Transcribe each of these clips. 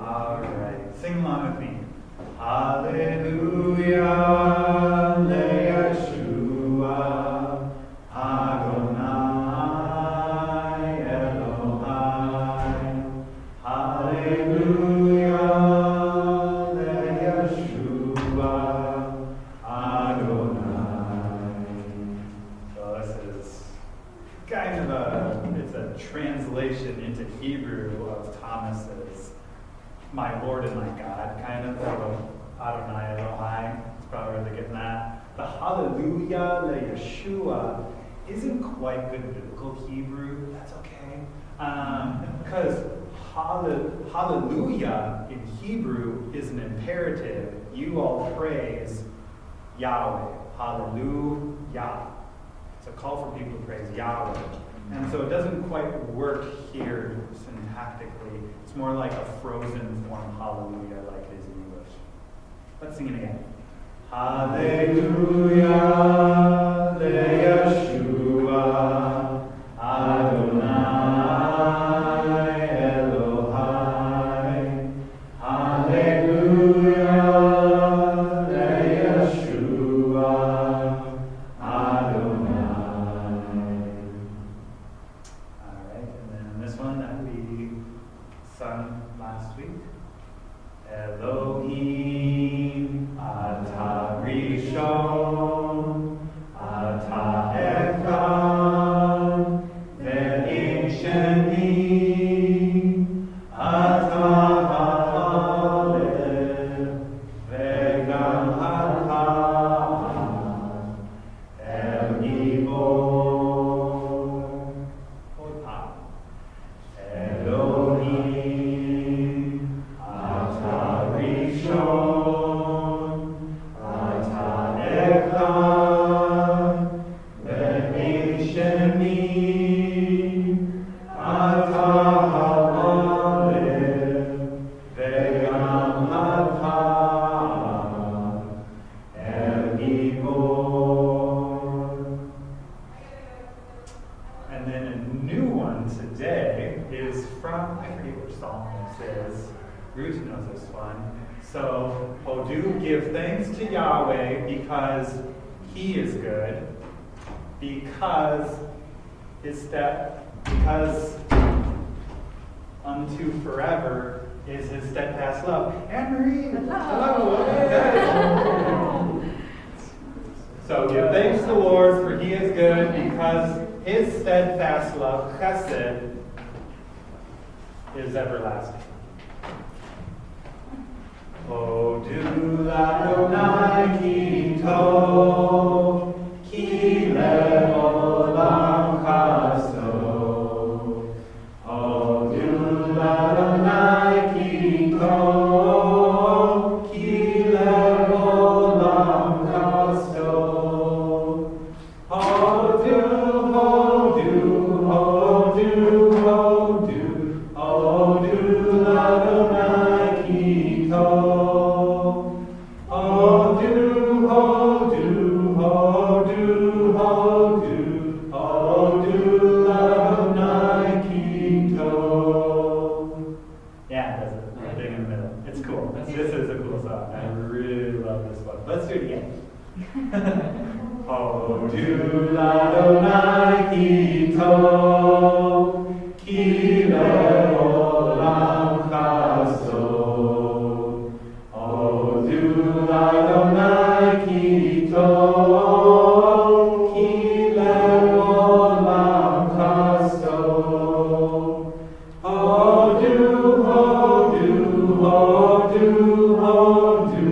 All right, sing along with me. Hallelujah, leYeshua, Adonai Elohai. Hallelujah, leYeshua, Adonai. So this is kind of it's a translation into Hebrew of Thomas's "My Lord and my God," kind of Adonai Elohai. That's probably where they're getting that. The Hallelujah leYeshua isn't quite good biblical Hebrew. That's okay. Because Hallelujah in Hebrew is an imperative. You all praise Yahweh. Hallelujah. It's a call for people to praise Yahweh. And so it doesn't quite work here syntactically. It's more like a frozen form hallelujah like it is in English. Let's sing it again. Hallelujah, leYeshua, Adonai Elohai. Hallelujah, leYeshua, Adonai. All right, and then this one that we sung last week. Elohim, Ata Rishon, Ata Echad, Ve'im Sheni, Ata Ha'alef, Ve'gam Ha'ta'ad, El Gibor, Hotah. Elohim, Ata Rishon, Ata Echad, Ve'im Sheni, Ata Ha'alef, Ve'gam Ha'ta'ad, El Gibor. And then a new one today is from, I forget which psalm this is. Ruth knows this one. So, do give thanks to Yahweh because He is good, because unto forever is His steadfast love. Anne-Marie! Hello! So give thanks to the Lord, for He is good, because His steadfast love, chesed, is everlasting. Hodu l'Adonai ki tov, ki le'olam chesed. Hodu l'Adonai ki tov, ki le'olam chesed. Hodu, hodu, hodu, hodu, hodu l'Adonai ki tov. Hodu, hodu, hodu, hodu, hodu l'Adonai ki tov. Yeah, that's it. That thing in the middle. It's cool. This is a cool song. I really love this one. Let's do it again. Hodu l'Adonai ki tov, ki le'olam chesed. Hodu l'Adonai ki tov, ki le'olam chesed. Hodu, hodu, hodu, hodu,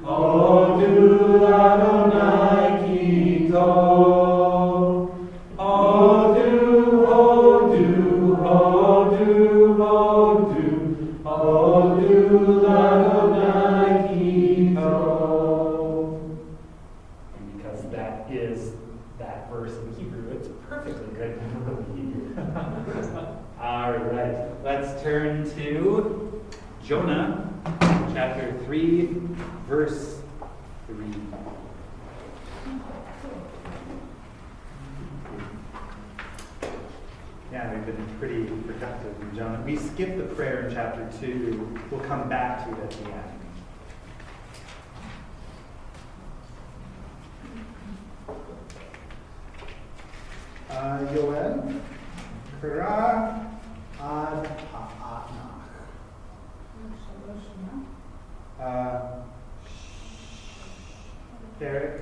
hodu l'Adonai ki tov. Hodu, hodu, hodu, hodu, hodu l'Adonai ki tov. And because that is that verse in Hebrew, it's perfectly good in Hebrew. All right, let's turn to Jonah, chapter 3, verse 3. Yeah, we've been pretty productive in Jonah. We skipped the prayer in chapter 2. We'll come back to it at the end. Yoel, Kra ad ha'anach. Perek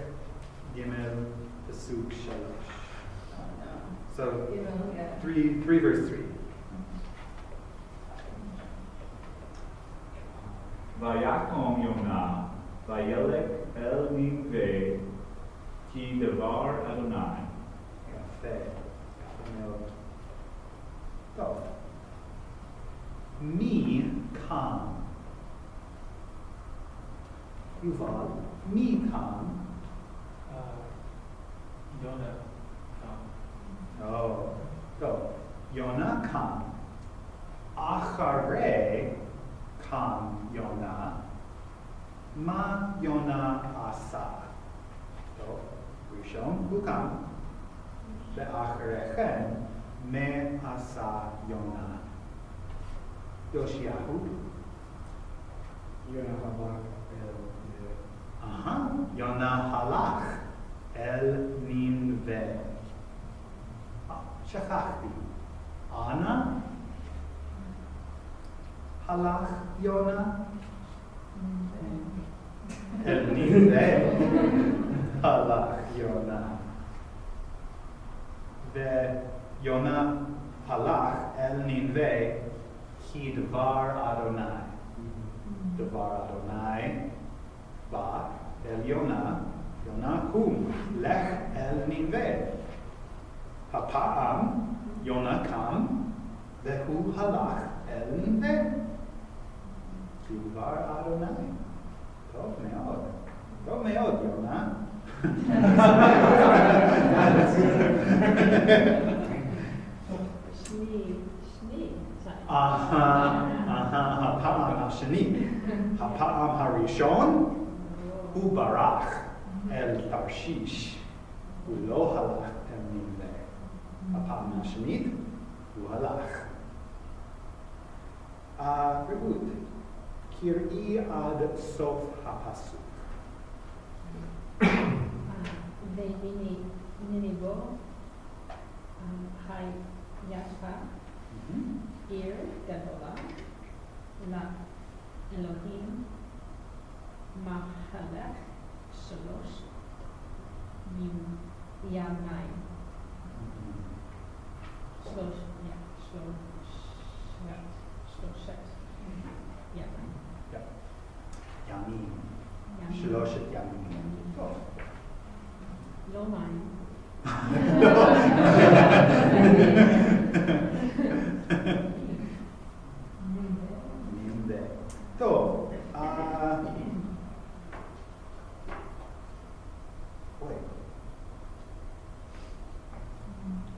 Gimel Pasuk Shalosh. So 3 verse 3. ויקום יונה, וילך אל נינווה, כי דבר אדוני. יפה. מאוד. טוב. מי קם? יובל, מי קם? יונה. טוב. יונה קם. אחרי קם יונה, מה יונה עשה? טוב, ראשון הוא קם, ואחרי כן, מה עשה יונה? יאשיהו? יונה הלך אל נינווה. שכחתי. אנה? הלך יונה? אל נינווה הלך יונה. ויונה הלך אל נינווה כי דבר אדוני. דבר אדוני בא אל יונה, יונה קום, לך אל נינווה. הפעם יונה קם והוא הלך אל נינווה. דבר אדוני. טוב מאוד. טוב מאוד, יונה. הפעם השני. הפעם הראשון הוא ברח אל תרשיש. הוא לא הלך אל נינווה. הפעם השנית הוא הלך. רעות, קראי עד סוף הפסוק. והנה בו היפה עיר גדולה לאלוהים מחלק 3 ימיים. שלושת ימים. ימים. 3 ימים. טוב. לא מים. נינווה. טוב. Wait.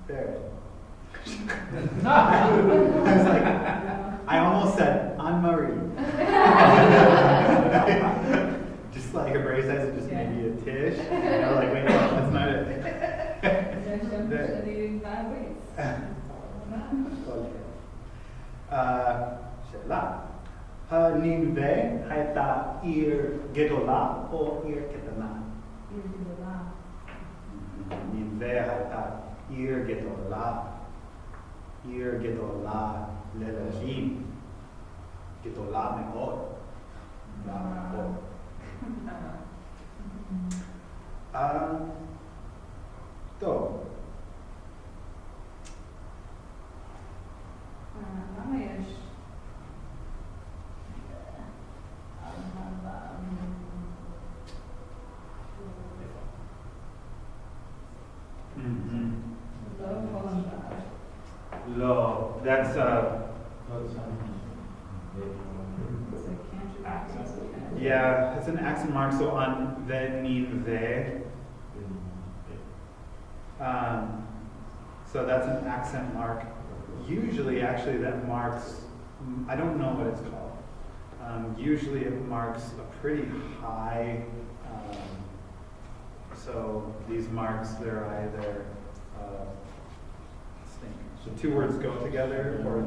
There. I was like, I almost said Anne-Marie. Just like a brace says, just maybe a Tish. And I was like, wait, no, that's not it. שאלה. הנינווה הייתה עיר גדולה או עיר קטנה? עיר גדולה. נינווה הייתה עיר גדולה. עיר גדולה לאלוהים. גדולה מאוד. טוב. למה יש? לא, that's yeah, it's an accent mark. So on ve. So that's an accent mark. Usually, actually, that marks, I don't know what it's called. Usually it marks a pretty high, so these marks, they're either, let's think, The two words go together, or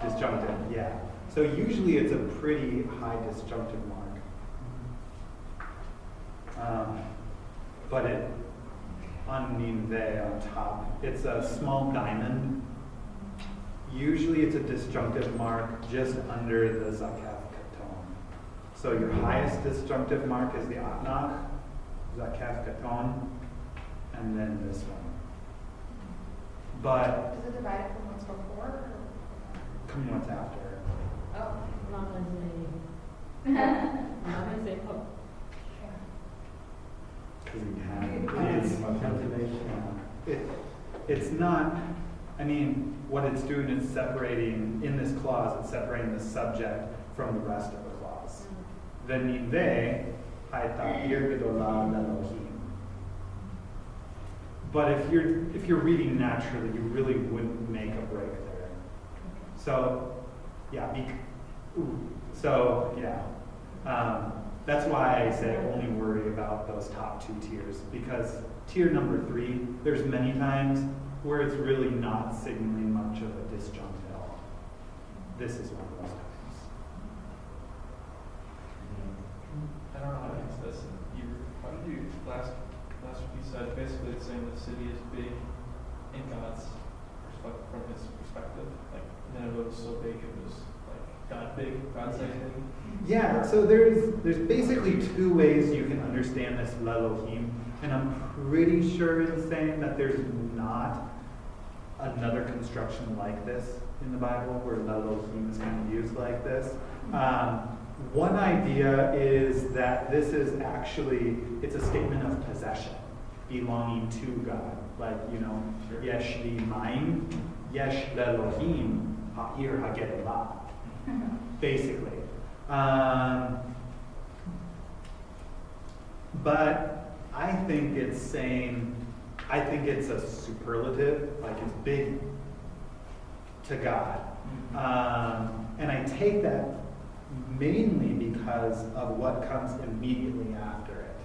disjunctive, yeah. So usually it's a pretty high disjunctive mark. But it, on top, it's a small diamond. Usually it's a disjunctive mark just under the zakaf katon. So your highest disjunctive mark is the atnach, zakaf katon, and then this one. But is it divided from what's before? come what's after. Oh. Not as a, not as a, oh, Because it's not, I mean, what it's doing is separating, in this clause, it's separating the subject from the rest of the clause. V'niveh hayta ir gedolah le'Elohim. But if you're reading naturally, you really wouldn't make a break there. So, yeah, that's why I say only worry about those top two tiers, because tier number 3, there's many times where it's really not signaling much of a disjunct at all. This is one of those times. I don't know how to use this in Hebrew. How did you last week you said basically it's saying the city is big in God's perspective, from his perspective. Like Nineveh was so big it was like God big, God size big. Yeah, so there's basically two ways you can understand this Lelohim, and I'm pretty sure it's saying that there's not another construction like this in the Bible where Lelohim is kind of used like this. One idea is that this is actually, it's a statement of possession, belonging to God. Like, Yesh li ma'im, yesh lelohim, ha'ir ha'gedolah, basically. But I think it's saying, I think it's a superlative, like it's big to God. And I take that mainly because of what comes immediately after it.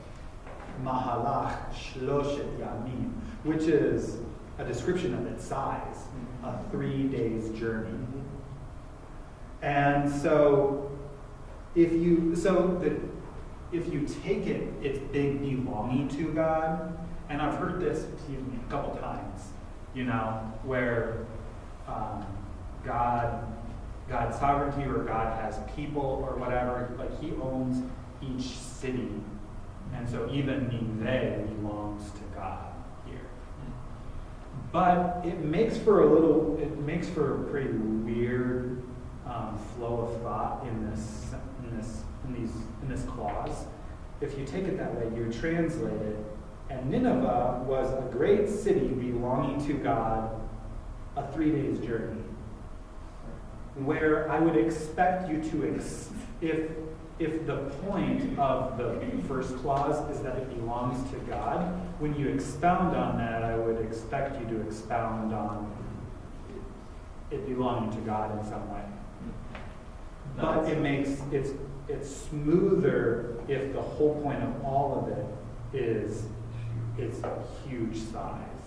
Mahalach shloshet yamim, which is a description of its size, a 3 days journey. And so if you take it, it's big belonging to God, and I've heard this, a couple times, where God's sovereignty, or God has people or whatever, like he owns each city. And so even Nineveh belongs to God here. But it makes for a pretty weird flow of thought in this clause. If you take it that way, you translate it, and Nineveh was a great city belonging to God, a 3 days journey. Where I would expect you to, if the point of the first clause is that it belongs to God, when you expound on that, I would expect you to expound on it belonging to God in some way. But it's smoother if the whole point of all of it is it's a huge size.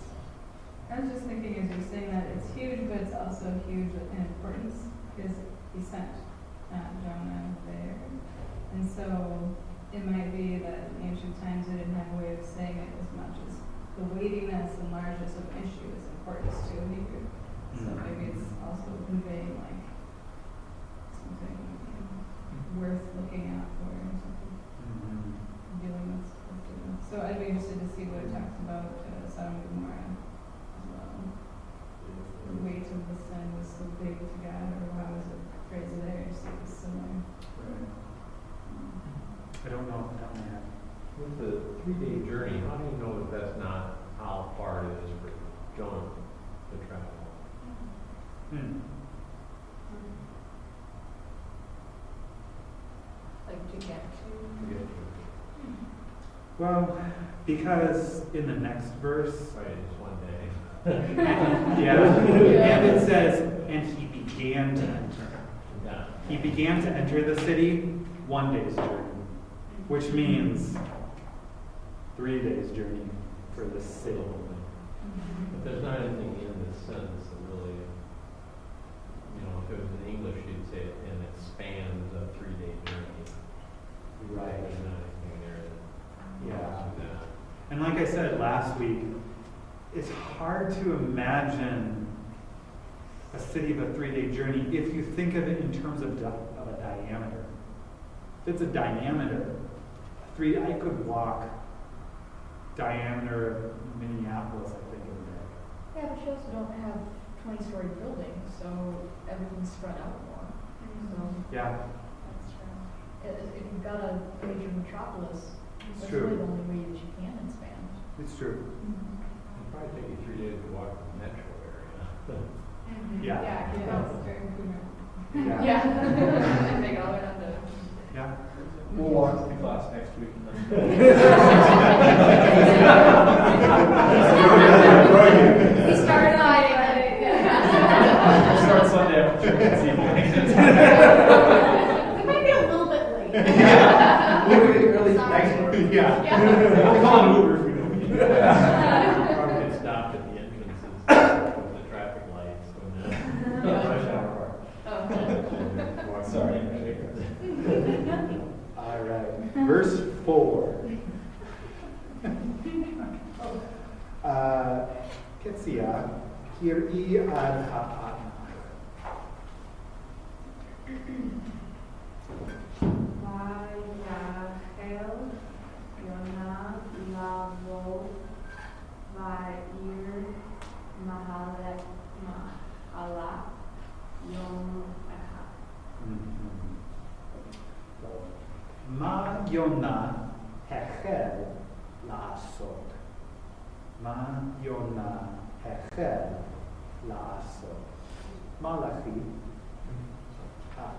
I was just thinking as you're saying that it's huge, but it's also huge in importance, because he sent Jonah there. And so it might be that in ancient times they didn't have a way of saying it as much as the weightiness and largeness of an issue is importance to a Hebrew. So maybe it's also conveying like something worth looking out for or something. Dealing with doing. So I'd be interested to see what it talks about Sodom and Gomorrah as well. The weight of the sin was so big to God, or how was it phrased there? See if it's similar. Right. I don't know if that one had. With the 3-day journey, how do you know that that's not how far it is for Jonah to travel? Like to get to. Well, because in the next verse, Right, it's 1 day. and it says, and he began to enter. Yeah. He began to enter the city 1 day's journey, which means 3 days journey for the city. But there's not anything in this sentence that really, if it was in English, you'd say it, and it spans a 3-day journey. Right. There's not anything there that Yeah. goes with that. And like I said last week, it's hard to imagine a city of a 3-day journey if you think of it in terms of a diameter. If it's a diameter, I could walk diameter of Minneapolis, I think, in a day. Yeah, but you also don't have 20-story buildings, so everything's spread out more. So Yeah, that's true. If you've got a major metropolis, It's that's true. really the only way that you can expand. it's true. It'd probably take you 3 days to walk the metro area. Yeah. Yeah, That's very good. Yeah. And take it all the way down to. Yeah. We'll walk the class next week and then. He started hiding it. Start Sunday after church and see if we can. We might be a little bit late. Really Sorry. nice. Yeah. Yeah. We'll call an Uber if we don't need it. Probably get stopped at the entrances with the traffic lights when rush hour. Sorry. All right. Verse 4. Ketsia, kiri ad ha'anach. Vayachel Yonah lavo va'ir mahalach yom echad. Ma Yonah hechel la'asot. Ma Yonah hechel la'asot. Malachi.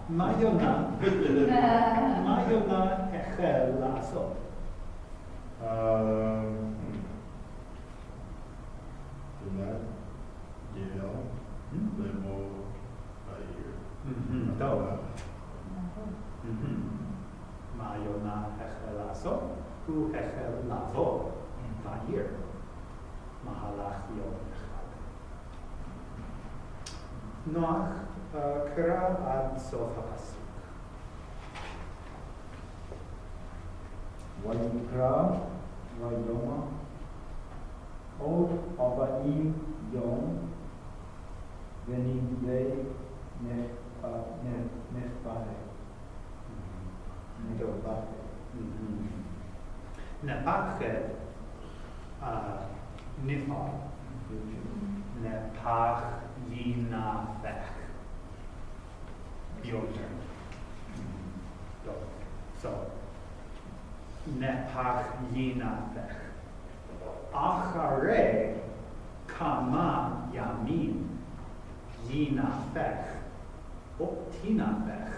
Ma Yonah hechel la'asot. Tonight, level here. טוב. מה יונה החל לעשות? הוא החל לעבוד בעיר מהלך יום אחד. נוח קרא עד סוף הפסוק. ויקרא ויאמר עוד 40 יום ונגלה נפחת נפח נפח ינפח יותר. טוב, so נפח ינפח אחרי כמה ימים ינפח או תנפח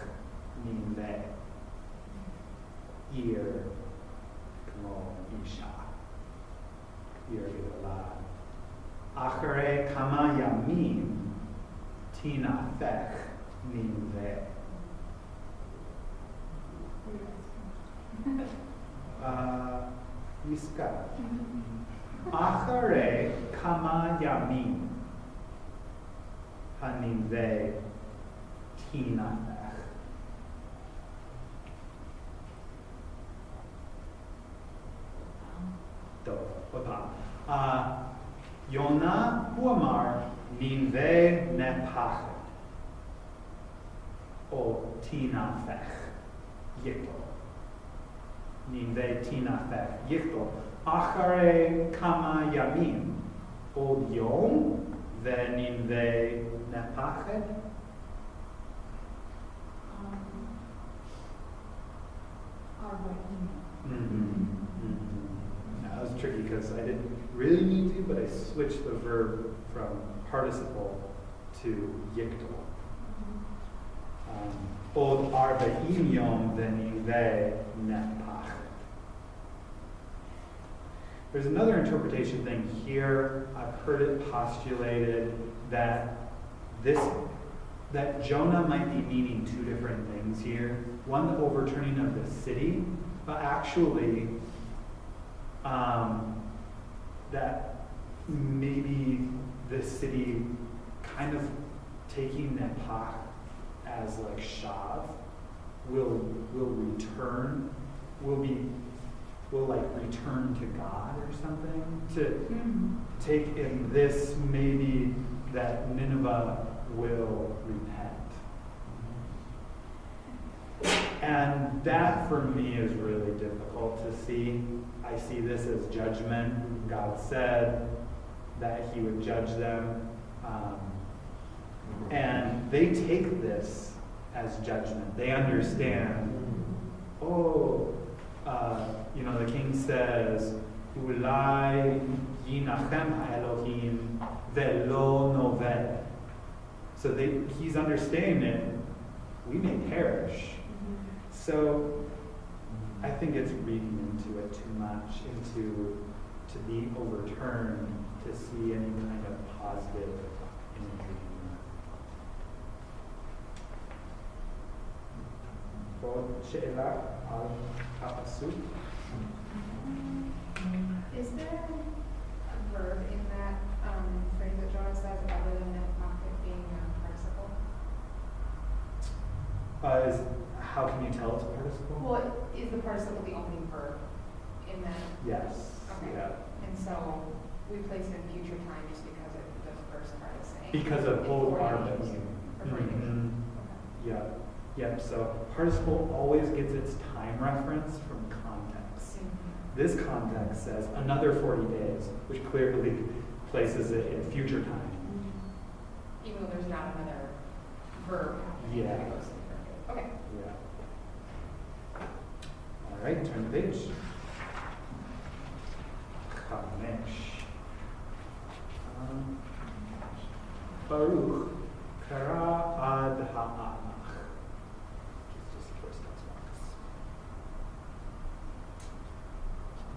נמלה עיר כמו אישה, עיר גדולה. אחרי כמה ימים תנפח נמלה. עסקה. אחרי כמה ימים הנמלה תנפח. טוב, עוד פעם. יונה הוא אמר ננבה נפחת או תנפח יכתוב. ננבה תנפח יכתוב. אחרי כמה ימים עוד יום וננבה נפחת. That was tricky because I didn't really need to, but I switched the verb from participle to yikto. Od arba'im yom v'niveh nepach. There's another interpretation thing here. I've heard it postulated that that Jonah might be meaning two different things here. One, the overturning of the city, but actually that maybe the city kind of taking Nepach as like Shav will return, will like return to God or something. To take in this maybe that Nineveh will repent. And that for me is really difficult to see. I see this as judgment. God said that he would judge them. And they take this as judgment. They understand, the king says, Ulai yinachem ha'elohim velo novel. So he's understanding it. We may perish. So I think it's reading into it too much, to be overturned, to see any kind of positive imagery. שאלה על הפסוק. Is there a verb in that phrase that Jonah says other than it being a participle? How can you tell it's a participle? Well, is the participle the only verb in that? Yes. Okay. Yeah. And so we place it in future time just because the first part is saying. Because of old before arm. use, or for use. Okay. Yeah. Yep. So participle always gets its time reference from context. This context says another 40 days, which clearly places it in future time. Even though there's not another verb. Yeah. Okay. Yeah. All right, turn the page. Chamesh. Baruch kara ad ha'anach. Just the first text box.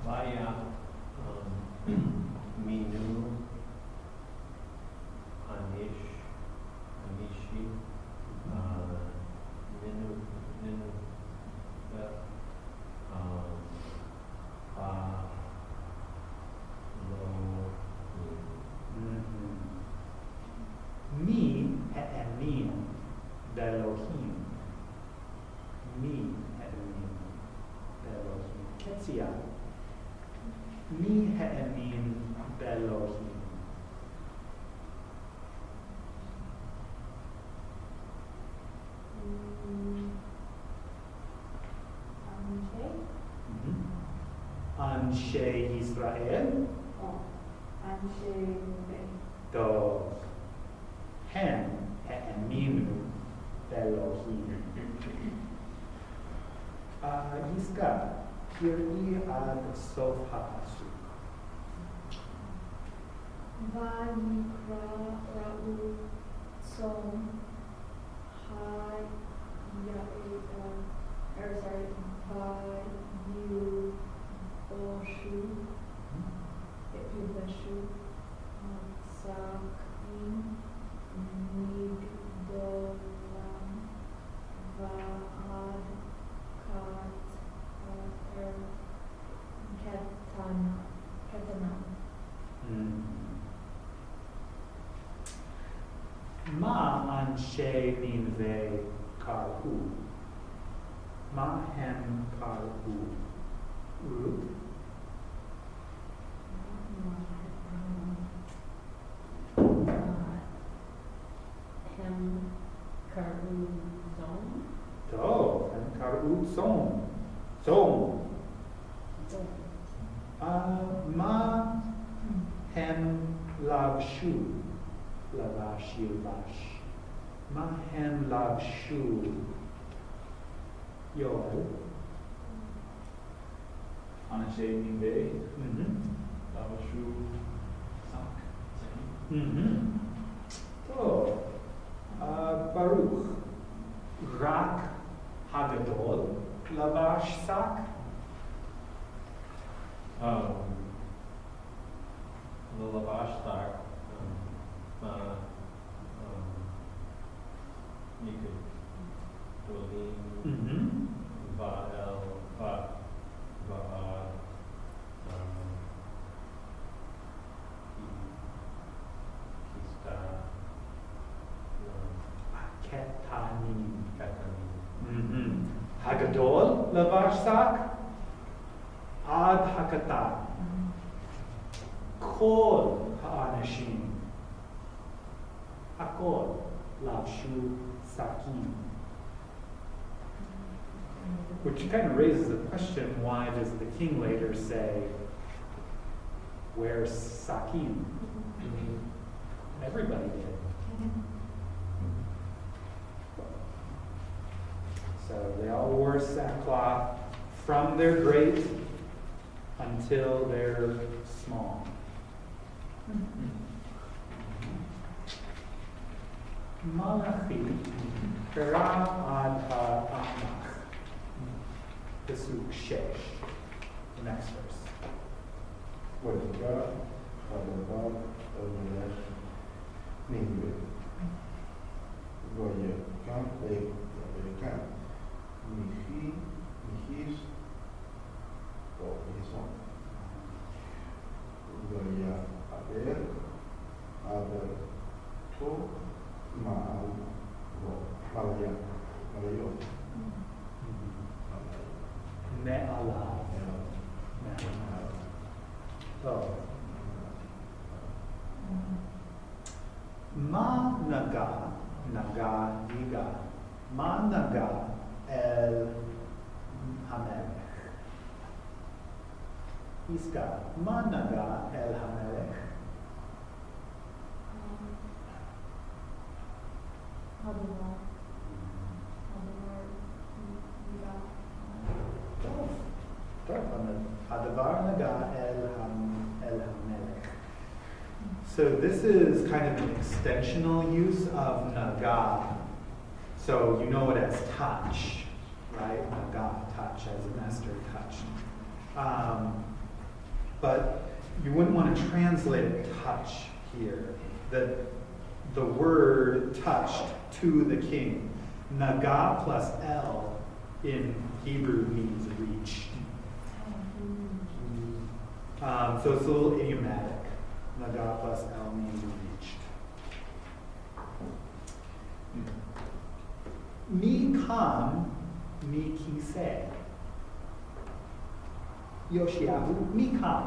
Vaya minu anishi ninu Mi ha'emin be'Elohim. Mi ha'emin be'Elohim. Ketzia. Mi ha'emin be'Elohim. Anshe Israel. Tov. Hem ha'eminu be'Elohim. Yizkar. Kiri ad sof ha'asuk. Vayikra ra'u tzom Yuvashu Sakim Migdolam Va'ad Ketanam. Ma anshe ninve karhu. Ma hem karhu. Ruth. Hem karu zon. Tov. Hem karhu zon. Zon. Ma hem lavshu. Lavash yilvash. Ma hem lavshu. Yoel. Anashe Nive, Lavashu, Sak. So, Baruch. Rak Hagadol. Lavash sak. The lavash stock, you could Dolim, Va'el, Va'ad, מהגדול לבש שק עד הקטן. כל האנשים, הכל, לבשו שקים. Which kind of raises the question, why does the king later say, wear sakim? Everybody did. So they all wore sackcloth from their great until they're small. Malachi קרא עד העמך. פסוק 6. The next verse. ויקרא הדבר אל מלך ניגבה. ויקם מחיש או מחיסון. ויעבר עברתו מעליות. מעליו. טוב. מה ייגע? מה נגע אל המלך? יסגע. מה נגע אל המלך? הדבר טוב, הדבר נגע אל המלך. So this is kind of an extensional use of naga. So you know it as touch, right? Naga, touch, as in Esther touched. But you wouldn't want to translate it touch here. The word touched to the king. Naga plus L in Hebrew means reached. So it's a little idiomatic. Naga plus L means reached. Mi kam mi kiseh. Yoshiahu mi kam.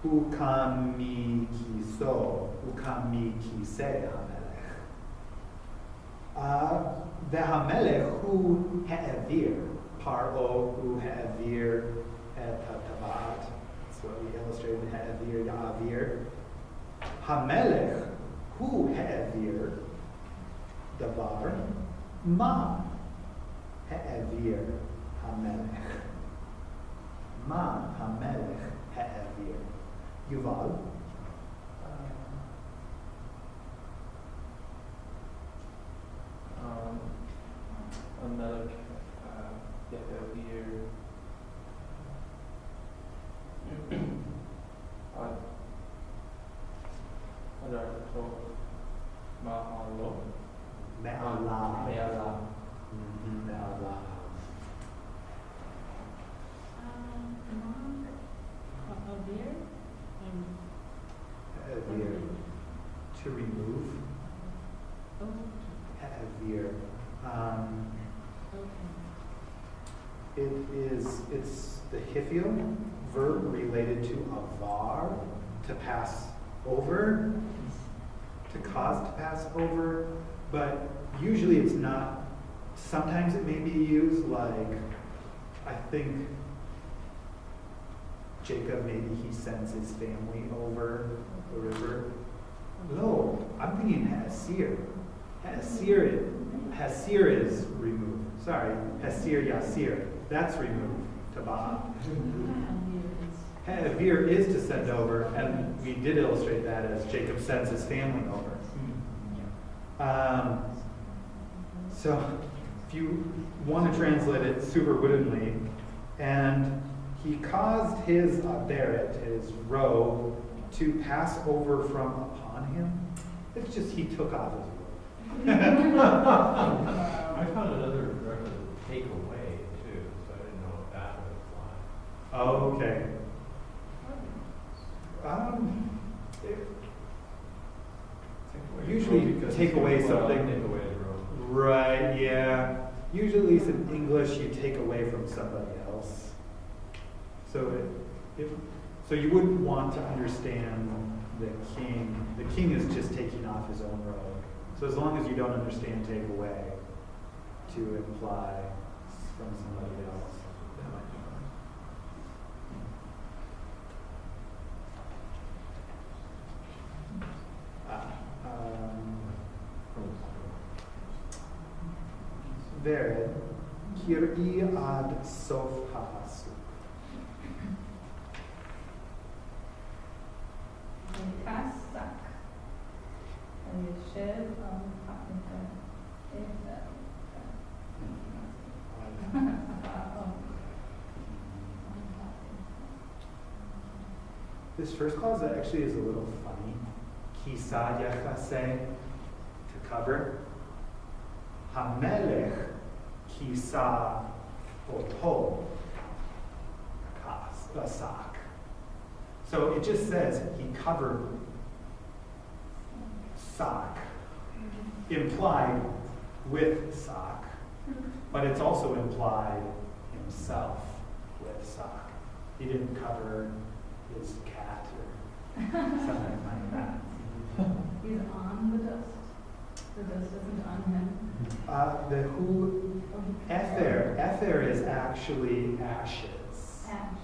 Ukam mi kiso. Ukam mi kiseh hamelech. והמלך הוא העביר, פרעה הוא העביר את הטבעת. That's what we illustrated, העביר, יעביר. המלך הוא העביר דבר. מה העביר המלך? מה המלך העביר? יובל? המלך יעביר הדרתו מעלו. מעליו. מעליו. מעליו. Avir. To remove. Avir. It's the Hifio verb related to avar, to pass over, to cause to pass over, but usually it's not. Sometimes it may be used like, I think Jacob, maybe he sends his family over the river. No, I'm thinking Hasir. Hasir is removed. Sorry, Hasir Yasir. That's removed. Tabah. Havir is to send over, and we did illustrate that as Jacob sends his family over. So, if you want to translate it super woodenly, and he caused his beret, his robe, to pass over from upon him. It's just he took off his robe. I found another reference to take away too, so I didn't know if that would apply. Oh, okay. usually Because take it's gonna away put out, something. Take away the road. Right, yeah. Usually in English you take away from somebody else. So so you wouldn't want to understand the king. The king is just taking off his own robe. So as long as you don't understand take away to imply from somebody else. That might be fine. Vered, kir'i ad sof ha'asuk. Kasak. היושב על This first clause actually is a little funny. Kisa yachase, to cover. Hamelech kisa oto basak. So it just says he covered sak, implied with sak, but it's also implied himself with sak. He didn't cover his cat or something like that. He's on the dust. The dust isn't on him. The who ether is actually ashes, Ash.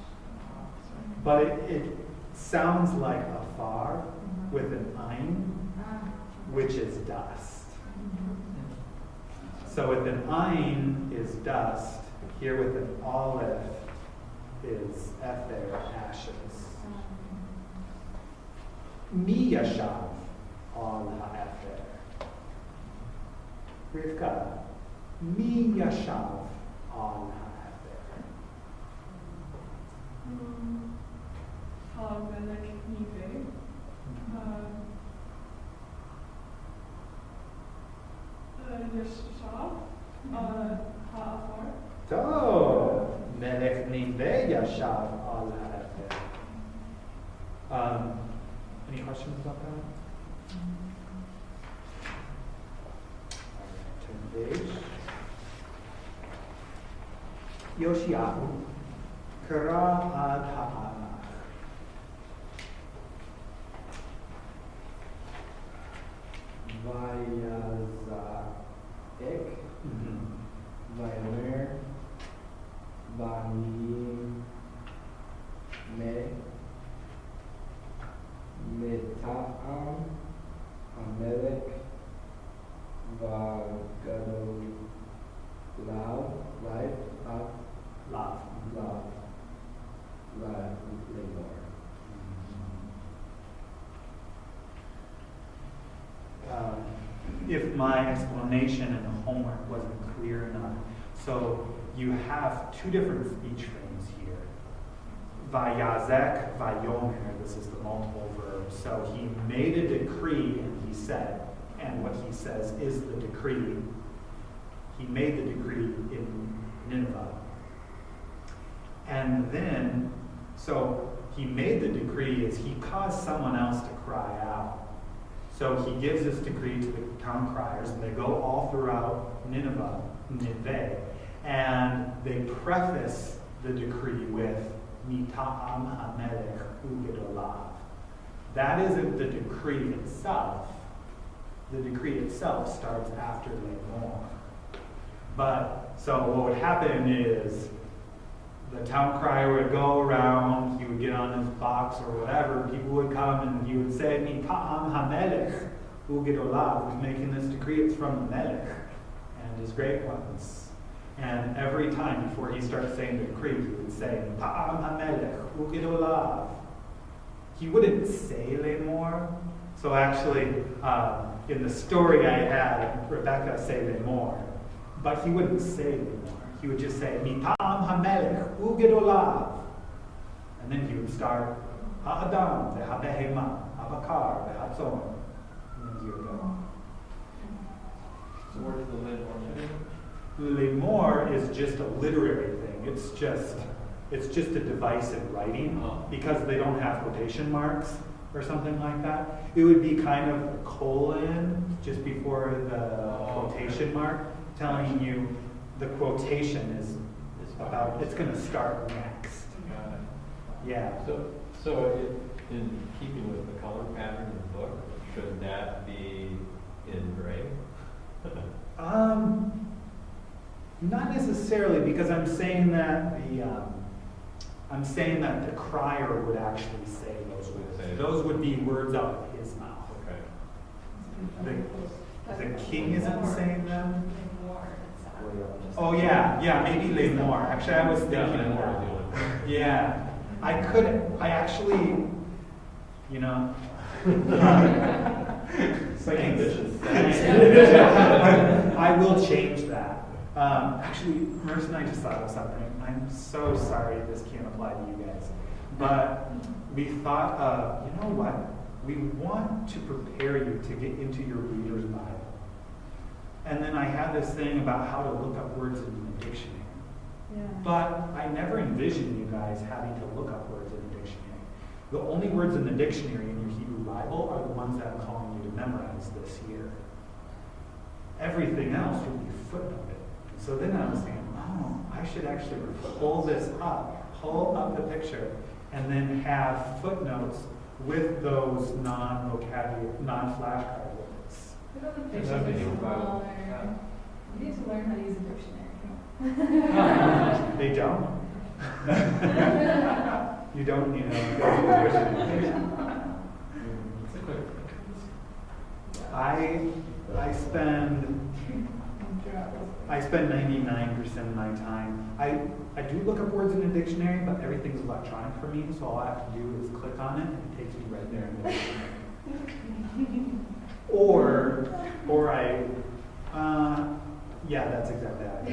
but it sounds like afar with an ein, which is dust. So with an ein is dust. Here with an aleph is ether, ashes. Mi yashav al ha'ether. Rivka, mi yashav al ha'ether. Ha'melech nive. Yashav. Ha'afar. So, melech nive yashav al ha'ether. Any questions about that? Turn the page. Yoshiahu, kara ad ha'anach. Vayazak, Vayomer, Vayim, Me, Meta'am, Amelech, Vagadol, Lav, Life, Lav, Lav. Lav, Lav, Lemor. If my explanation in the homework wasn't clear enough, so you have two different speech frames here. Vayazek, vayomer, this is the multiple verb. So he made a decree and he said, and what he says is the decree. He made the decree in Nineveh. And then, so he made the decree is he caused someone else to cry out. So he gives this decree to the town criers, and they go all throughout Nineveh, and they preface the decree with Mita'am hamelech ugedolav. That isn't the decree itself. The decree itself starts after Lemor. But, so what would happen is the town crier would go around, he would get on his box or whatever, people would come and he would say, Mita'am hamelech ugedolav, who's making this decree, it's from the melech and his great ones. And every time before he starts saying the decree, he would say, Mita'am hamelech ugedolav. He wouldn't say Lemor. So actually, in the story I had, Rebecca say Lemor, but he wouldn't say Lemor. He would just say, Mita'am hamelech ugedolav. And then he would start, Ha'adam, ve'habehema, ha'bakar, ve'hatzon. And then he would go. So where does the Lemor fit in? Lemor is just a literary thing. It's just a device in writing because they don't have quotation marks, or something like that. It would be kind of a colon just before the quotation mark, telling you the quotation is about, it's going to start next. Got it. Yeah. So in keeping with the color pattern of the book, should that be in gray? Not necessarily, because I'm saying that the crier would actually say those words. Those would be words out of his mouth. Okay. The king isn't saying them. Oh Well, yeah, maybe Les Morts. Actually, I was thinking Yeah, more. Yeah, I actually, you know. Second dishes. I will change that. Actually, Merce and I just thought of something. I'm so sorry this can't apply to you guys. But we thought of, you know what? We want to prepare you to get into your reader's Bible. And then I had this thing about how to look up words in the dictionary. Yeah. But I never envisioned you guys having to look up words in the dictionary. The only words in the dictionary in your Hebrew Bible are the ones that I'm calling you to memorize this year. Everything else would be footnoted. So then I was thinking, oh, I should actually pull up the picture, and then have footnotes with those non-flashcard words. Look at the That'd pictures be are your Bible. smaller. You need to learn how to use a dictionary. Come on. They don't. You don't, you know. It's a quick. I spend 99% of my time. I do look up words in a dictionary, but everything's electronic for me, so all I have to do is click on it, and it takes me right there in the dictionary. Or yeah, that's exactly how I do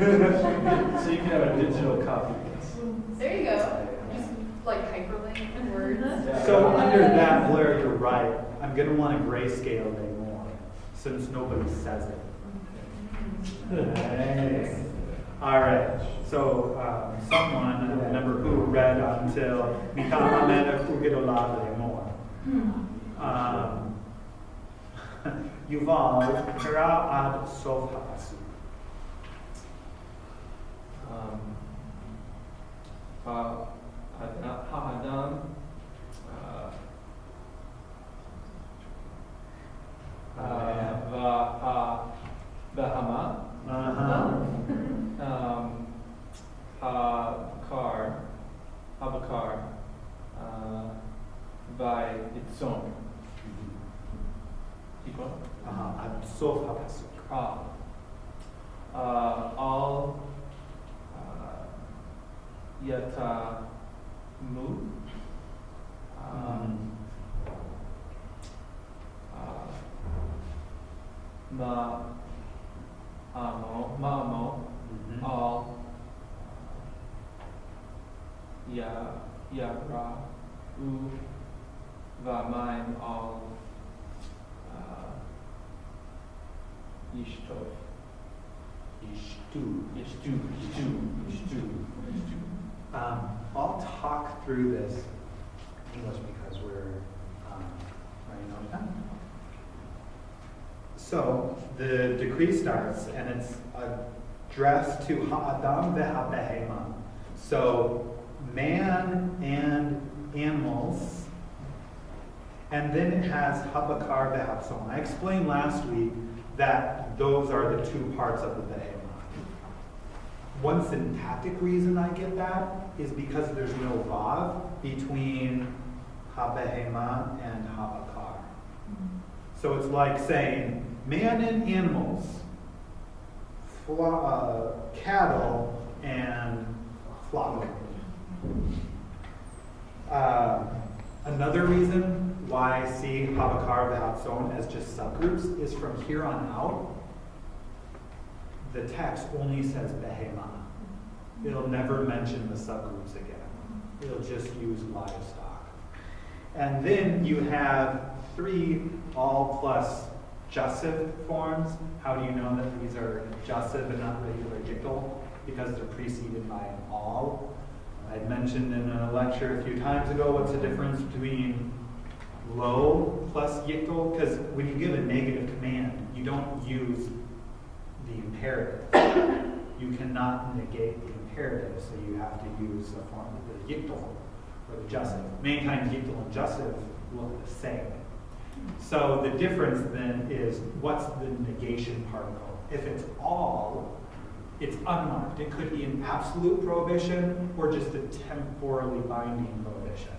it. So you can have a digital copy. There you go. Just like hyperlink words. So under that, Blair, you're right. I'm going to want to grayscale them more, since nobody says it. Nice. All right. So someone, I don't remember who, read until Yuval, Kara ad sof ha'asuk. Ha'adam, Bahama, Habakar, by its own. Keep going. Ad sof ha'asuk. All Yata Mu. Ma'amo, all Yabra, Va'maim, all Yishtov. Yishtu. I'll talk through this English because we're running out of time. So the decree starts, and it's addressed to Ha'adam ve'ha'behema. So man and animals, and then it has Habakar ve'hatzon. I explained last week that those are the two parts of the behema. One syntactic reason I get that is because there's no vav between habehema and habakar. So it's like saying man and animals, cattle and flock. Another reason why I see habakar v'hatzon as just subgroups is from here on out, the text only says behema. It'll never mention the subgroups again. It'll just use livestock. And then you have 3 all plus jussive forms. How do you know that these are jussive and not regular gickel? Because they're preceded by an all. I mentioned in a lecture a few times ago what's the difference between lo plus yitol, because when you give a negative command, you don't use the imperative. You cannot negate the imperative, so you have to use a form of the yitol or the jussive. Many times yitol and jussive look the same. So the difference then is what's the negation particle. If it's all, it's unmarked. It could be an absolute prohibition or just a temporally binding prohibition.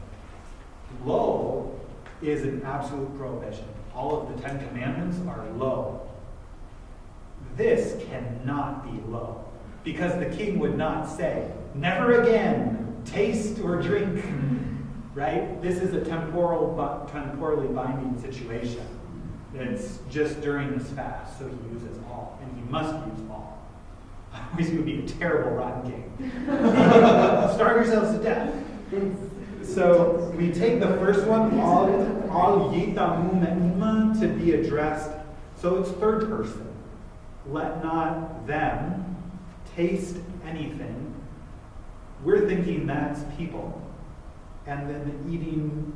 Lo is an absolute prohibition. All of the 10 Commandments are lo. This cannot be lo, because the king would not say, never again taste or drink, right? This is a temporally binding situation. It's just during this fast, so he uses all, and he must use all. Otherwise, he would be a terrible rotten king. Starve yourselves to death. So we take the first one, al yitamu me'uma, to be addressed. So it's third person. Let not them taste anything. We're thinking that's people. And then the eating,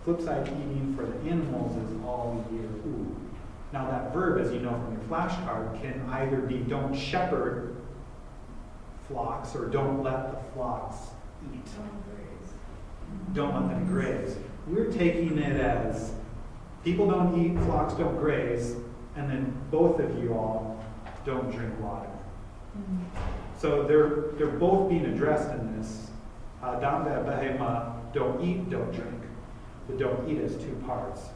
flip side eating for the animals is all yeru. Now that verb, as you know from your flashcard, can either be don't shepherd flocks or don't let the flocks eat. Don't let them graze. We're taking it as people don't eat, flocks don't graze, and then both of you all don't drink water. So they're both being addressed in this. Adam ve'behema, don't eat, don't drink. The don't eat is two parts.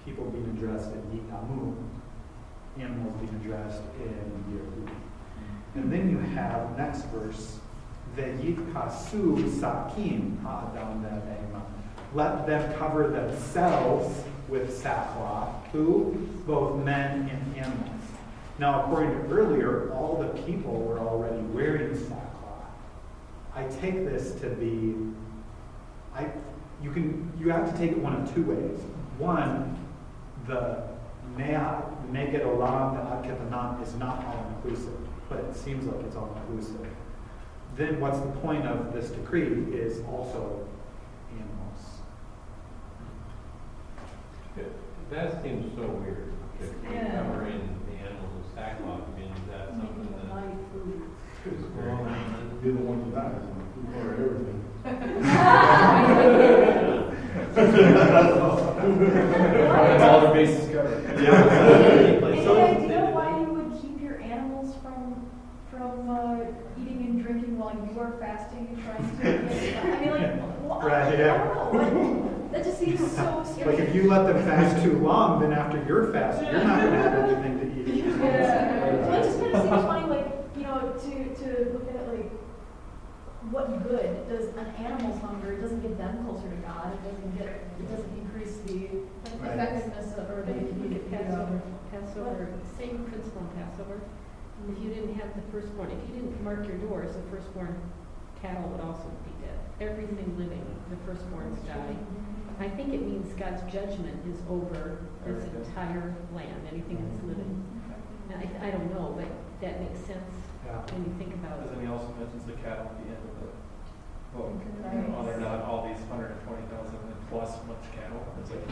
People being addressed in yitamu, animals being addressed in yeru. And then you have next verse, ve'yitkasu sakin ha'adam ve'behema. Let them cover themselves with sackcloth. Who? Both men and animals. Now, according to earlier, all the people were already wearing sackcloth. I take this to be, you have to take it one of two ways. One, the Meged Olam, the Ad Ketanam is not all-inclusive, but it seems like it's all-inclusive. Then what's the point of this decree is also animals. That seems so weird. If we're covering the animals with sackcloth, I mean, is that something that is very common? You're the one who dies, you cover everything. All their bases covered. Any idea why you would keep your animals from eating and drinking while you are fasting and trying to? I mean, like, Right, I don't know. That just seems so strange. Like if you let them fast too long, then after your fast, you're not going to have anything to eat. Yeah. Well, it just kind of seems funny, like, to look at it like, what good does an animal's hunger? It doesn't get them closer to God. It doesn't increase the effectiveness or the Passover, same principle in Passover. If you didn't have the firstborn, if you didn't mark your doors, the firstborn cattle would also be dead. Everything living, the firstborns die. I think it means God's judgment is over this entire land, anything that's living. Now, I don't know, but that makes sense when you think about it. But then he also mentions the cattle at the end of the book. They're not all these 120,000 and plus much cattle. It's like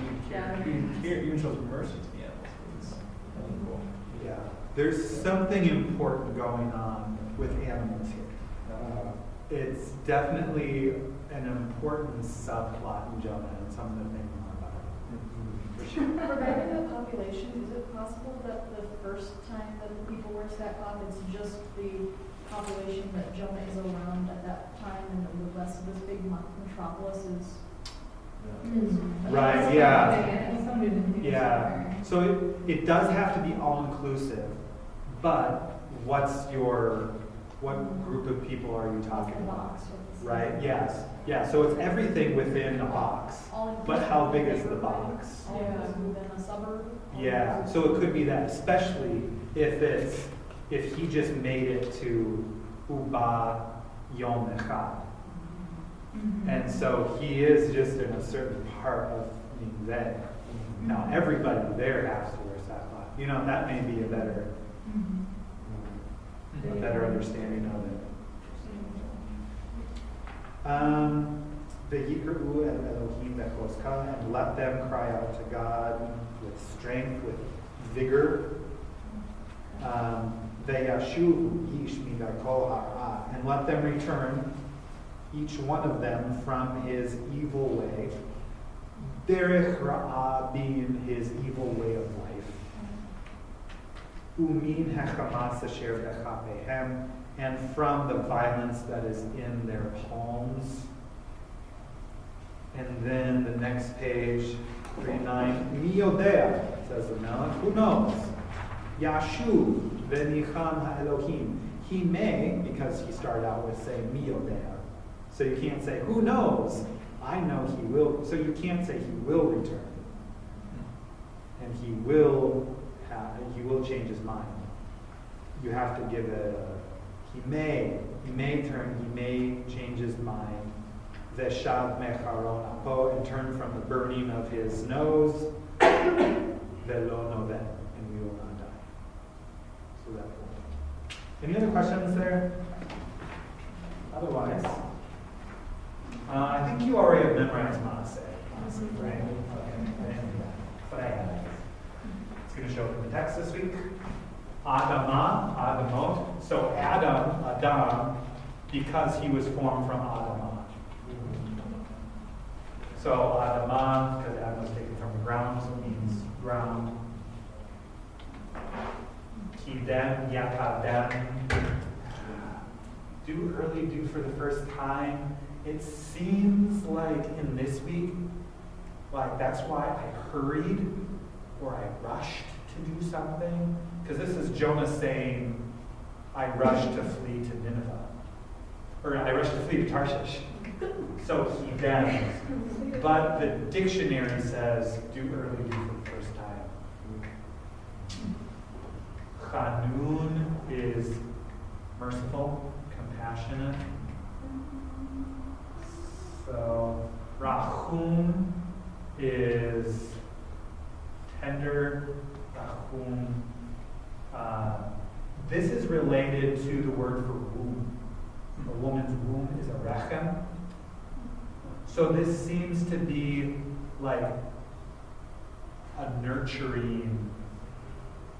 he even shows mercy to the animals. It's really cool. Yeah. There's something important going on with animals here. It's definitely an important subplot in Jonah and something to think more about. For sure. Regarding the population, is it possible that the first time that the people were sackcloth, it's just the population that Jonah is around at that time, and the rest of this big metropolis is? Right, yeah. So it does have to be all-inclusive, but what group of people are you talking about? Right, yes. Yeah, so it's everything within a box. But how big is the box? Within a suburb? Yeah, so it could be that, especially if he just made it to Uba Yom Echad. And so he is just in a certain part of Nineveh. Now everybody there has to wear sackcloth. That may be a better understanding of it. V'yikru el Elohim v'chozka, and let them cry out to God with strength, with vigor. Ve'yashuv ish midarko hara, and let them return, each one of them, from his evil way. Derech ra'ah, being his evil way of life. Umin hechamas asher bechapehem, and from the violence that is in their palms. And then the next page, 39, Mi yodea, says the Melech, who knows? Yashuv v'nicham ha'elohim. He may, because he started out with saying Mi yodea. So you can't say, who knows? I know he will. So you can't say he will return. And he will change his mind. You have to give it a, he may turn, he may change his mind. Veshav mecharon apo, and turn from the burning of his nose. Velo noven, and we will not die. So that's cool. Any other questions there? Otherwise, I think you already have memorized Maaseh, honestly, right? Okay, but I have it. It's going to show up in the text this week. Adamah, Adamot. So Adam, because he was formed from Adamah. So Adamah, because Adam was taken from the ground, so it means ground. Kidem, Yakadem. Do early, do for the first time. It seems like in this week, like that's why I hurried or I rushed to do something. Because this is Jonah saying, I rushed to flee to Nineveh. Or I rushed to flee to Tarshish. So he then. But the dictionary says, do early, do for the first time. Chanun is merciful, compassionate. So Rachum is tender. Rachum. This is related to the word for womb. A woman's womb is a rechem. So this seems to be like a nurturing,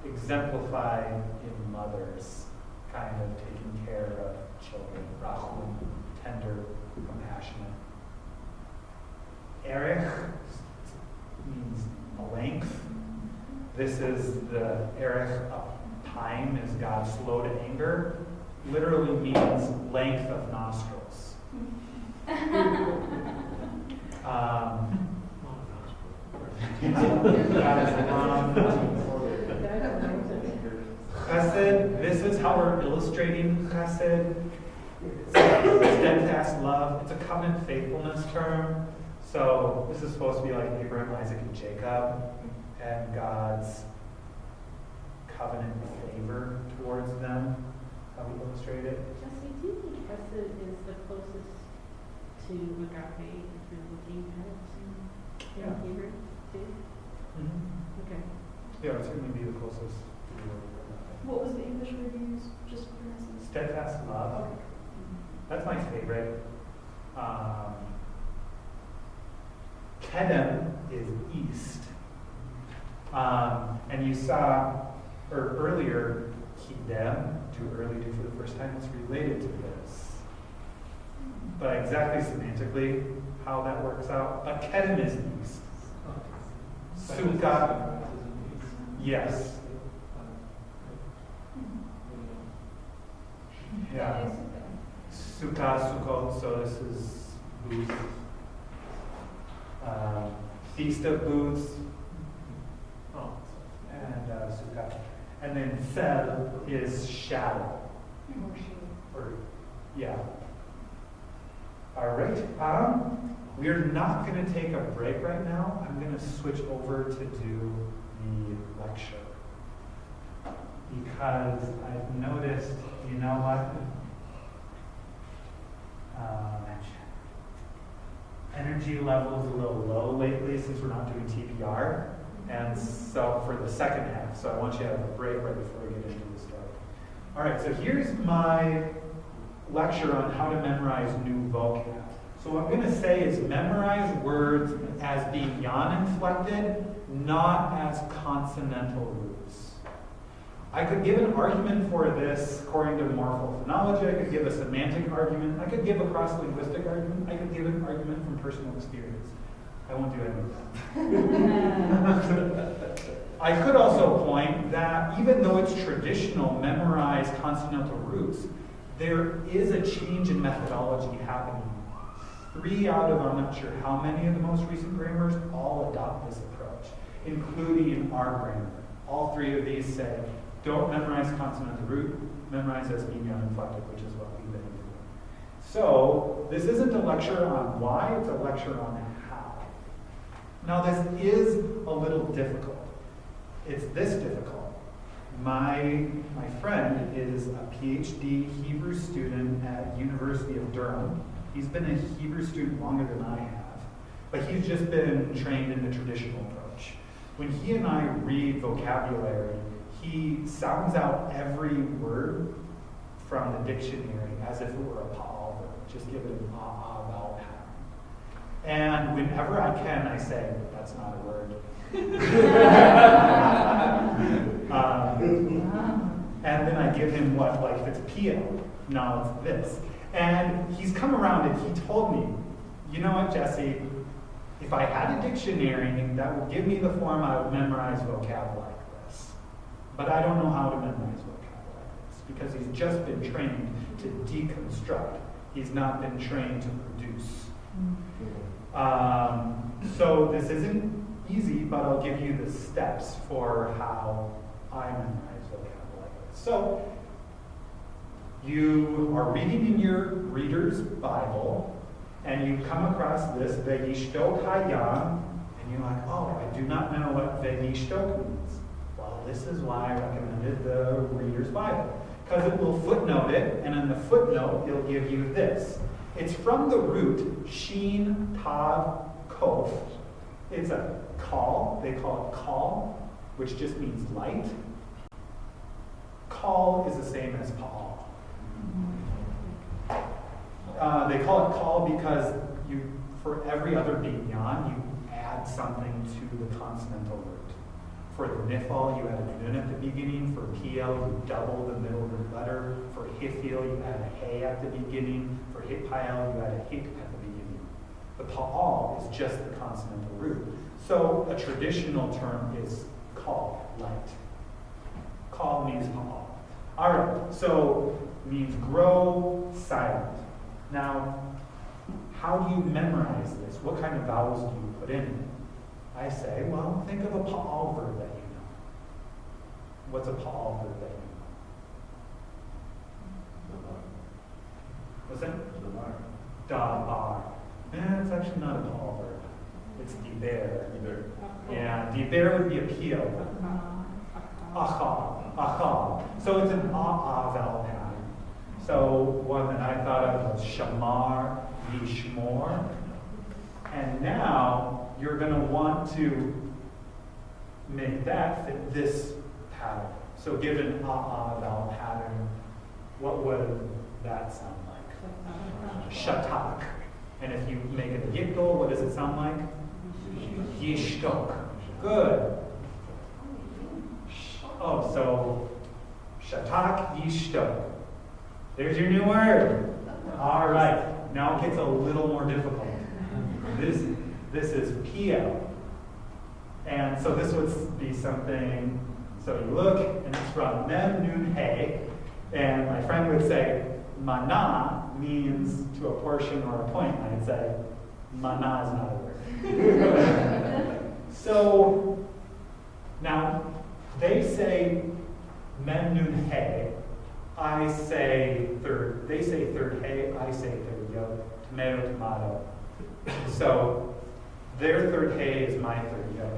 exemplified in mothers, kind of taking care of children. Rachum, tender, compassionate. Erech means length. This is the erech of time, is God slow to anger. Literally means length of nostrils. God is long. Chesed, this is how we're illustrating chesed. It's steadfast love. It's a covenant faithfulness term. So this is supposed to be like Abraham, Isaac, and Jacob, and God's covenant favor towards them. How we illustrate it. Jesse, do you think chesed is the closest to agape if you're looking at it? Yeah. In Hebrew, too? Mm-hmm. Okay. Yeah, it would certainly be the closest to the word for agape. What was the English word you used, just for instance? Steadfast love. Okay. That's my favorite. Kedem is east. And you saw earlier, Kidem, too early to for the first time, it's related to this. But exactly semantically how that works out. But Kedem is east. Sukkah, yes. Yeah. Sukkah, Sukkot, so this is booths. Feast of Booths. And Sukkah. And then Fel is shadow. Or, yeah. All right. We're not going to take a break right now. I'm going to switch over to do the lecture. Because I've noticed, you know what? Energy levels a little low lately since we're not doing TPR. And so for the second half, so I want you to have a break right before we get into the story. All right, so here's my lecture on how to memorize new vocab. So what I'm going to say is memorize words as being yon inflected, not as consonantal roots. I could give an argument for this according to morphophonology. I could give a semantic argument. I could give a cross-linguistic argument. I could give an argument from personal experience. I won't do any of that. I could also point that even though it's traditional, memorize consonantal roots, there is a change in methodology happening. 3 out of, I'm not sure how many of the most recent grammars, all adopt this approach, including our grammar. All 3 of these say, don't memorize consonantal root, memorize as being uninflected, which is what we've been doing. So, this isn't a lecture on why, it's a lecture on how. Now, this is a little difficult. It's this difficult. My friend is a PhD Hebrew student at University of Durham. He's been a Hebrew student longer than I have, but he's just been trained in the traditional approach. When he and I read vocabulary, he sounds out every word from the dictionary as if it were a pa'al verb. Just give it an vowel pattern. And whenever I can, I say, that's not a word. And then I give him what, like, if it's PL, now it's this. And he's come around and he told me, you know what, Jesse, if I had a dictionary that would give me the form, I would memorize vocab like this. But I don't know how to memorize vocab like this because he's just been trained to deconstruct. He's not been trained to produce. So this isn't easy, but I'll give you the steps for how I memorize vocab like this. So you are reading in your reader's Bible, and you come across this Vayishtok Hayam, and you're like, oh, I do not know what Vayishtok means. Well, this is why I recommended the reader's Bible, because it will footnote it, and in the footnote, it'll give you this. It's from the root Shin Tav Kof. It's a call. They call it call, which just means light. Call is the same as Pa'al. They call it call because for every other binyan, you add something to the consonantal root. For the nifal, you add a nun at the beginning. For PL, you double the middle root letter. For hifil, you add a hey at the beginning. For hitpael, you add a hik at the beginning. The pa'al is just the consonantal root. So a traditional term is call, light. Call means pa'al. All right, so means grow silent. Now, how do you memorize this? What kind of vowels do you put in it? I say, well, think of a pa'al verb that you know. What's a pa'al verb that you know? What's that? Dabar. It's actually not a pa'al verb. It's diber. Yeah, diber would be a pio verb. Achal. So it's an vowel pattern. So one that I thought of was shamar, yishmor. And now you're going to want to make that fit this pattern. So given vowel pattern, what would that sound like? Shatak. And if you make it a yikdol, what does it sound like? Yishtok. Good. Oh, so shatak, yishtok. There's your new word. All right. Now it gets a little more difficult. This is PL. And so this would be something, so you look, and it's from mem, nun, hey. And my friend would say, mana means to a portion or a point. I'd say, mana is not a word. So, now, they say mem, nun, hey. I say third, they say third hey, I say third yo, tomato. So their third hey is my third yo.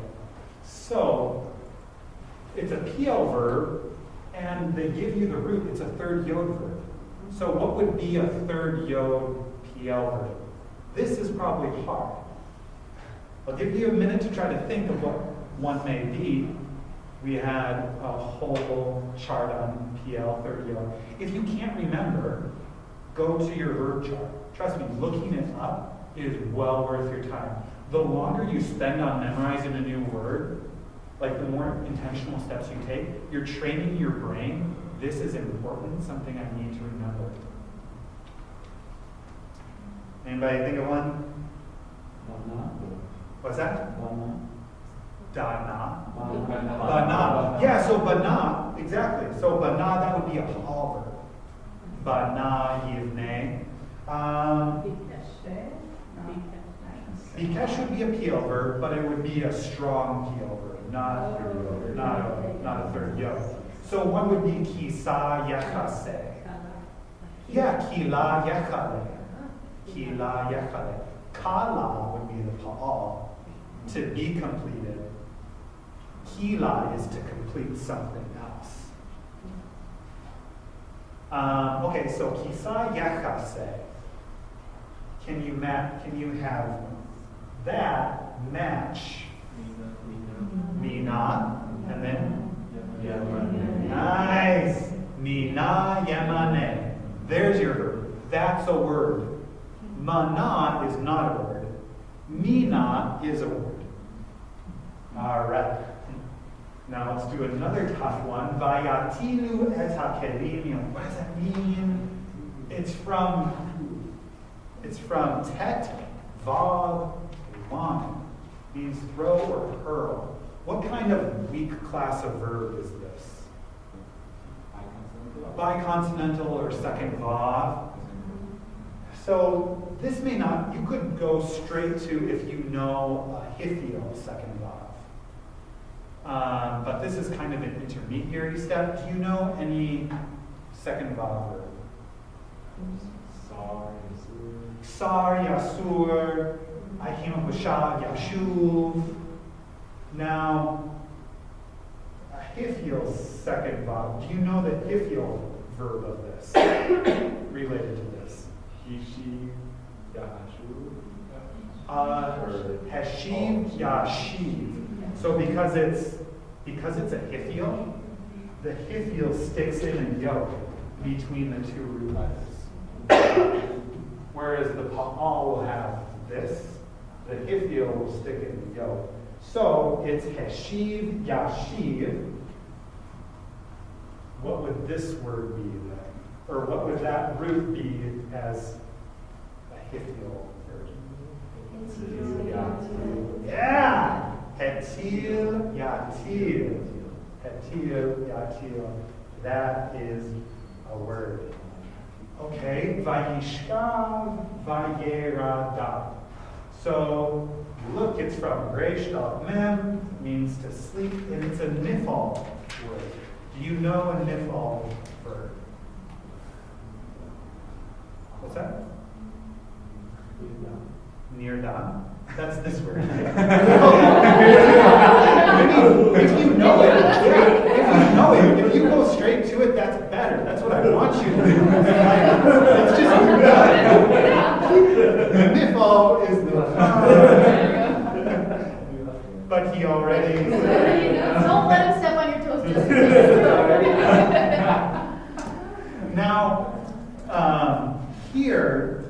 So it's a PL verb, and they give you the root, it's a third yod verb. So what would be a third yod PL verb? This is probably hard. I'll give you a minute to try to think of what one may be. We had a whole chart on PL, third yod. If you can't remember, go to your verb chart. Trust me, looking it up It is well worth your time. The longer you spend on memorizing a new word, like the more intentional steps you take, you're training your brain. This is important, something I need to remember. Anybody think of one? What's that? Dana. Bana. Yeah, so bana, exactly. So bana, that would be a hall verb. Bana yivne. Bikesh would be a peel verb, but it would be a strong peel verb, not a third yoke. So one would be kisa yechase. Yeah, kila yechale. Kila yechale. Kala would be the pa'al, to be completed. Kila is to complete something else. Okay, so kisa yechase. Can you have that match Mina, and then nice. Mina yemane. There's your verb. That's a word. Mana is not a word. Mina is a word. All right. Now let's do another tough one. Vayatilu et hakelim. What does that mean? It's from tet, vav, lam. Means throw or hurl. What kind of weak class of verb is this? Biconsonantal or second vav. So this may not, you could go straight to if you know hithial second vav. But this is kind of an intermediary step. Do you know any second vav verb? Sar, Yasur, Ahim Hushad, Yashuv. Now, Hithiel second vav. Do you know the Hithiel verb of this? Related to this? Hishi, Yashu. Heshiv, Yashiv. So because it's a Hithiel, the Hithiel sticks in a yoke between the two root letters. Whereas the pa'al will have this, the hithiel will stick in the yoke. So it's heshiv, yashiv. What would this word be then? Or what would that root be as a hithiel version? Yeah! Hetil, yatil. Hetil, yatil. That is a word. Okay, vayishkav, vayerada. So, look, it's from Reish Dal Mem, means to sleep, and it's a nifal word. Do you know a nifal verb? What's that? Nirdan. That's this word. I mean, if you know it, if you go straight to it, that's better. That's what I want you to do. It's just the nifal is the but he already. Don't let him step on your toes just Now, here.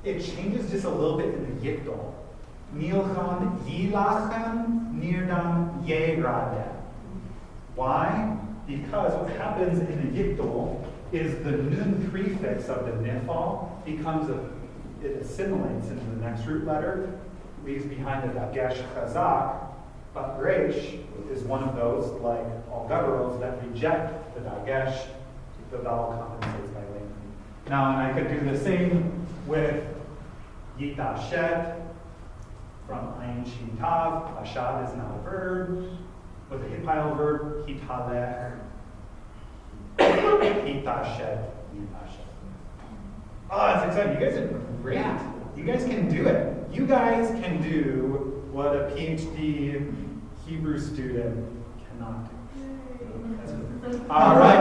It changes just a little bit in the yigdal. Nilchan yilachem nirdam yeradem. Why? Because what happens in the yigdal is the nun prefix of the nifal it assimilates into the next root letter, leaves behind the dagesh chazak, but reish is one of those, like all gutturals, that reject the dagesh. The vowel compensates by lengthening. Now, and I could do the same with yitashet from ayin shin tav. Ashad is not a verb. With a hitpile verb, hitalech, hitashet, yitashet. Oh, that's exciting. You guys are great. You guys can do it. You guys can do what a PhD Hebrew student cannot do. All right.